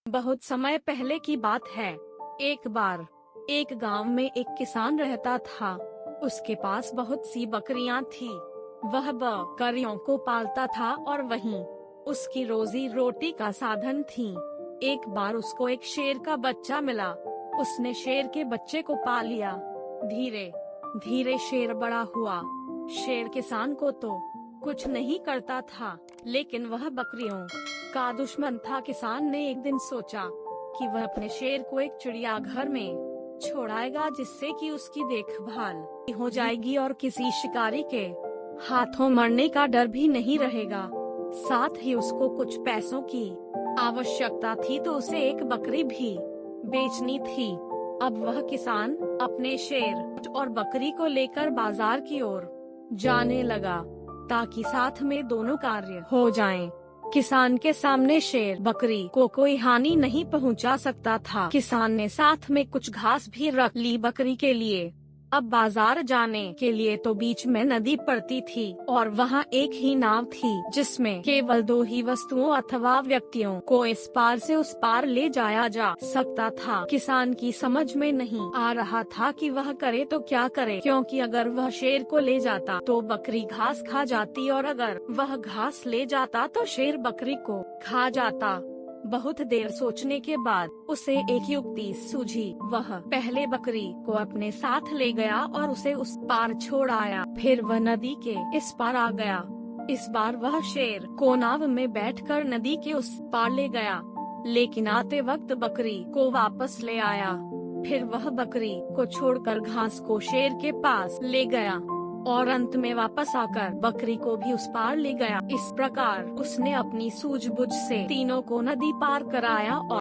बहुत समय पहले की बात है। एक बार एक गांव में एक किसान रहता था। उसके पास बहुत सी बकरियां थी। वह बकरियों को पालता था और वहीं उसकी रोजी रोटी का साधन थी। एक बार उसको एक शेर का बच्चा मिला। उसने शेर के बच्चे को पाल लिया। धीरे धीरे शेर बड़ा हुआ। शेर किसान को तो कुछ नहीं करता था, लेकिन वह बकरियों का दुश्मन था। किसान ने एक दिन सोचा कि वह अपने शेर को एक चिड़ियाघर में छोड़ाएगा, जिससे कि उसकी देखभाल हो जाएगी और किसी शिकारी के हाथों मरने का डर भी नहीं रहेगा। साथ ही उसको कुछ पैसों की आवश्यकता थी, तो उसे एक बकरी भी बेचनी थी। अब वह किसान अपने शेर और बकरी को लेकर बाजार की ओर जाने लगा, ताकि साथ में दोनों कार्य हो जाएं। किसान के सामने शेर बकरी को कोई हानि नहीं पहुंचा सकता था। किसान ने साथ में कुछ घास भी रख ली बकरी के लिए। अब बाजार जाने के लिए तो बीच में नदी पड़ती थी और वहाँ एक ही नाव थी, जिसमें केवल 2 ही वस्तुओं अथवा व्यक्तियों को इस पार से उस पार ले जाया जा सकता था। किसान की समझ में नहीं आ रहा था कि वह करे तो क्या करे, क्योंकि अगर वह शेर को ले जाता तो बकरी घास खा जाती और अगर वह घास ले जाता तो शेर बकरी को खा जाता। बहुत देर सोचने के बाद उसे एक युक्ति सूझी। वह पहले बकरी को अपने साथ ले गया और उसे उस पार छोड़ आया। फिर वह नदी के इस पार आ गया। इस बार वह शेर को नाव में बैठकर नदी के उस पार ले गया, लेकिन आते वक्त बकरी को वापस ले आया। फिर वह बकरी को छोड़कर घास को शेर के पास ले गया और अंत में वापस आकर बकरी को भी उस पार ले गया। इस प्रकार उसने अपनी सूझबूझ से तीनों को नदी पार कराया और